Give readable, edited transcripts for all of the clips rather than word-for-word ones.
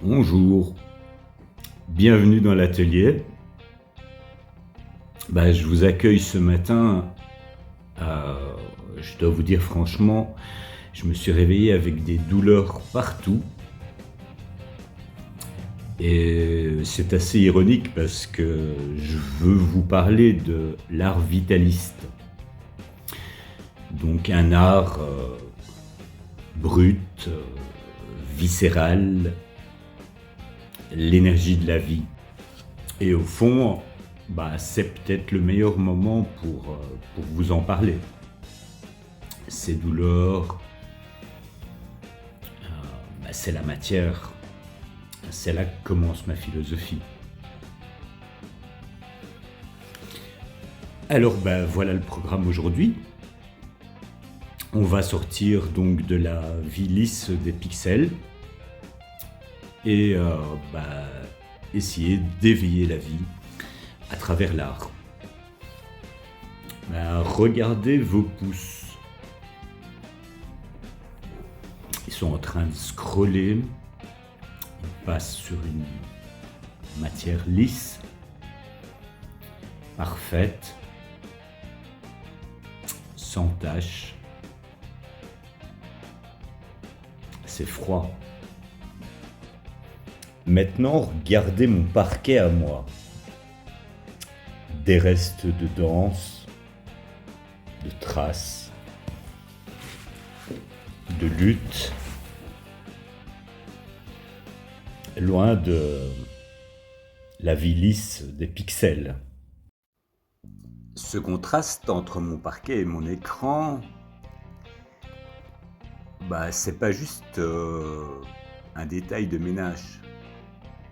Bonjour, bienvenue dans l'atelier. Je vous accueille ce matin. Je dois vous dire franchement, je me suis réveillé avec des douleurs partout. Et c'est assez ironique parce que je veux vous parler de l'art vitaliste. Donc un art brut, viscéral, l'énergie de la vie. Et au fond, c'est peut-être le meilleur moment pour vous en parler. Ces douleurs, c'est la matière. C'est là que commence ma philosophie. Alors voilà le programme aujourd'hui. On va sortir donc de la vie lisse des pixels et essayer d'éveiller la vie à travers l'art. Regardez vos pouces. Ils sont en train de scroller. Ils passent sur une matière lisse, parfaite, sans tache. C'est froid. Maintenant, regardez mon parquet à moi. Des restes de danse, de traces, de lutte, loin de la vie lisse des pixels. Ce contraste entre mon parquet et mon écran, c'est pas juste un détail de ménage.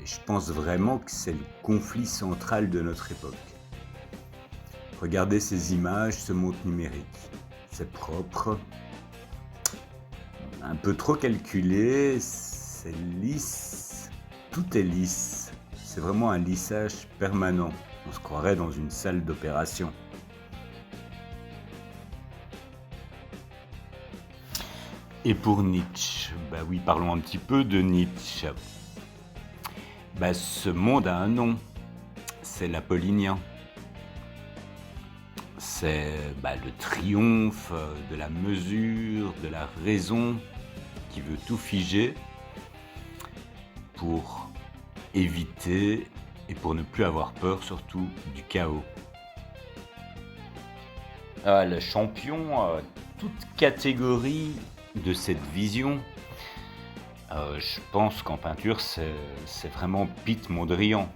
Et je pense vraiment que c'est le conflit central de notre époque. Regardez ces images, ce monde numérique. C'est propre, un peu trop calculé, c'est lisse, tout est lisse. C'est vraiment un lissage permanent. On se croirait dans une salle d'opération. Et pour Nietzsche, oui, parlons un petit peu de Nietzsche. Ce monde a un nom, c'est l'apollinien. C'est le triomphe de la mesure, de la raison qui veut tout figer pour éviter et pour ne plus avoir peur surtout du chaos. Le champion, toute catégorie de cette vision, je pense qu'en peinture c'est vraiment Piet Mondrian.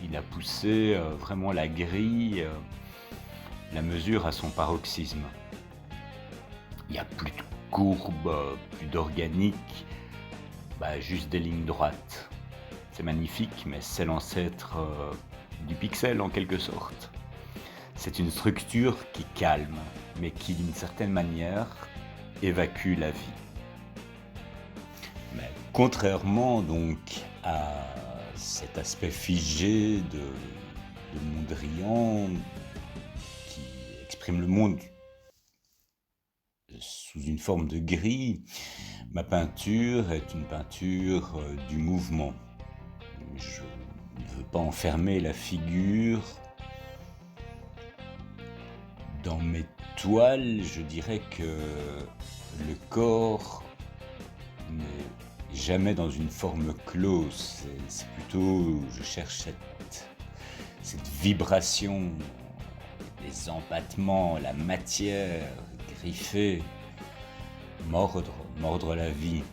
Il a poussé vraiment la grille, la mesure à son paroxysme. Il n'y a plus de courbes, plus d'organique, juste des lignes droites. C'est magnifique, mais c'est l'ancêtre du pixel en quelque sorte. C'est une structure qui calme, mais qui d'une certaine manière évacue la vie. Mais contrairement donc à cet aspect figé de Mondrian qui exprime le monde sous une forme de gris, ma peinture est une peinture du mouvement. Je ne veux pas enfermer la figure dans mes toiles. Je dirais que le corps n'est jamais dans une forme close. C'est plutôt, je cherche cette vibration, les empattements, la matière, griffer, mordre la vie.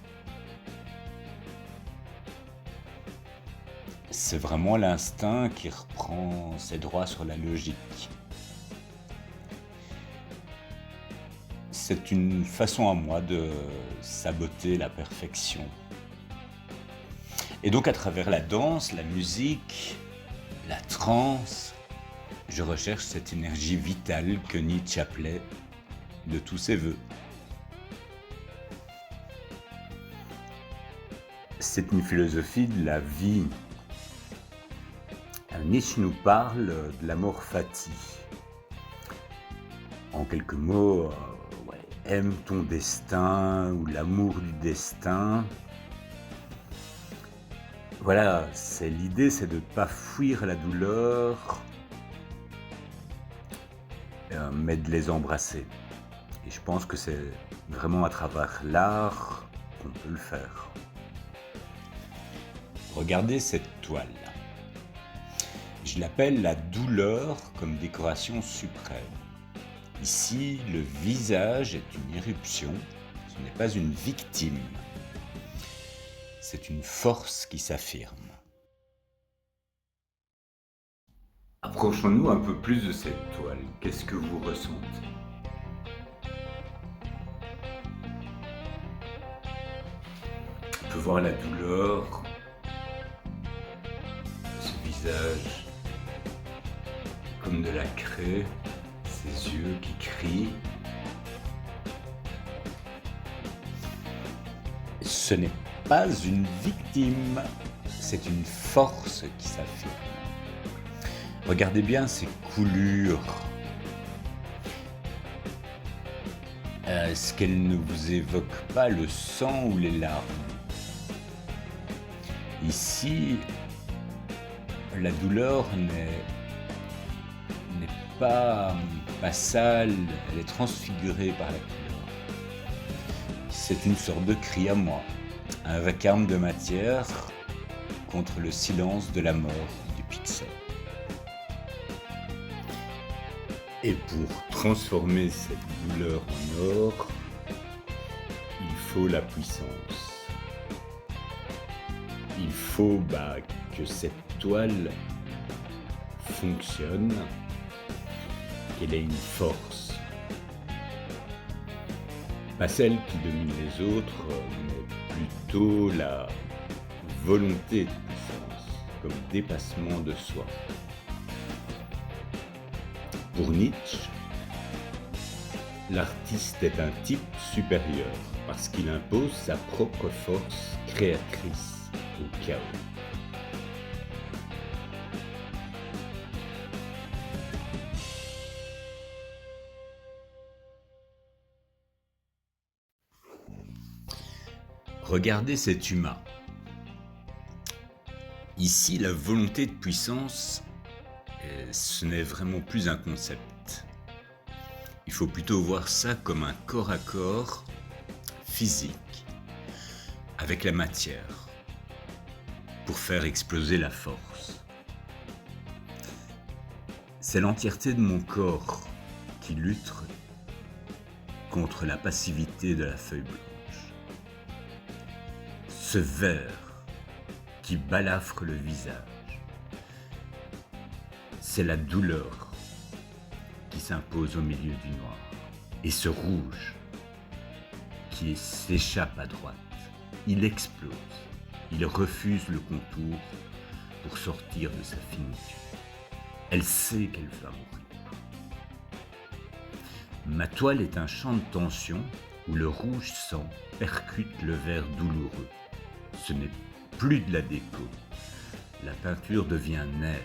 C'est vraiment l'instinct qui reprend ses droits sur la logique. C'est une façon à moi de saboter la perfection. Et donc à travers la danse, la musique, la trance, je recherche cette énergie vitale que Nietzsche appelait de tous ses voeux. C'est une philosophie de la vie. Nietzsche nous parle de la mort fati. En quelques mots, aime ton destin ou l'amour du destin. Voilà, l'idée, c'est de ne pas fuir la douleur, mais de les embrasser. Et je pense que c'est vraiment à travers l'art qu'on peut le faire. Regardez cette toile. Je l'appelle la douleur comme décoration suprême. Ici, le visage est une irruption, ce n'est pas une victime. C'est une force qui s'affirme. Approchons-nous un peu plus de cette toile. Qu'est-ce que vous ressentez? On peut voir la douleur, ce visage comme de la craie, ses yeux qui crient. Ce n'est pas une victime, c'est une force qui s'affirme. Regardez bien ces coulures. Est-ce qu'elles ne vous évoquent pas le sang ou les larmes? Ici, la douleur n'est pas sale, elle est transfigurée par la couleur. C'est une sorte de cri à moi, un vacarme de matière contre le silence de la mort du pixel. Et pour transformer cette douleur en or, il faut la puissance. Il faut que cette toile fonctionne, qu'elle ait une force. Pas celle qui domine les autres, mais plutôt la volonté de puissance, comme dépassement de soi. Pour Nietzsche, l'artiste est un type supérieur parce qu'il impose sa propre force créatrice au chaos. Regardez cet humain. Ici, la volonté de puissance, ce n'est vraiment plus un concept. Il faut plutôt voir ça comme un corps à corps physique avec la matière pour faire exploser la force. C'est l'entièreté de mon corps qui lutte contre la passivité de la feuille blanche. Ce vert qui balafre le visage, c'est la douleur qui s'impose au milieu du noir. Et ce rouge qui s'échappe à droite, il explose, il refuse le contour pour sortir de sa finitude. Elle sait qu'elle va mourir. Ma toile est un champ de tension où le rouge sang percute le vert douloureux. Ce n'est plus de la déco. La peinture devient nerf.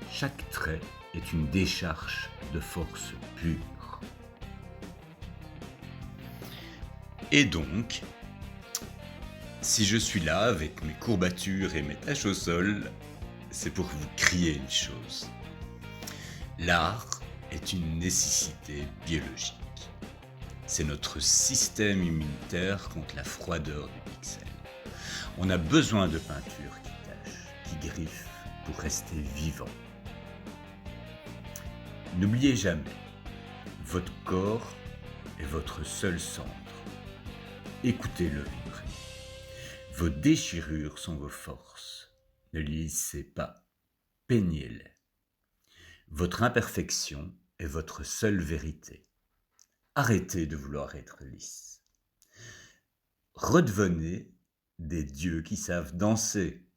Chaque trait est une décharge de force pure. Et donc, si je suis là avec mes courbatures et mes taches au sol, c'est pour vous crier une chose. L'art est une nécessité biologique. C'est notre système immunitaire contre la froideur du pixel. On a besoin de peinture qui tâche, qui griffe pour rester vivant. N'oubliez jamais, votre corps est votre seul centre. Écoutez-le vibrer. Vos déchirures sont vos forces. Ne les lissez pas, peignez-les. Votre imperfection est votre seule vérité. Arrêtez de vouloir être lisse. Redevenez des dieux qui savent danser.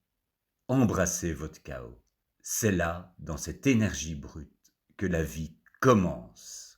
Embrassez votre chaos. C'est là, dans cette énergie brute, que la vie commence.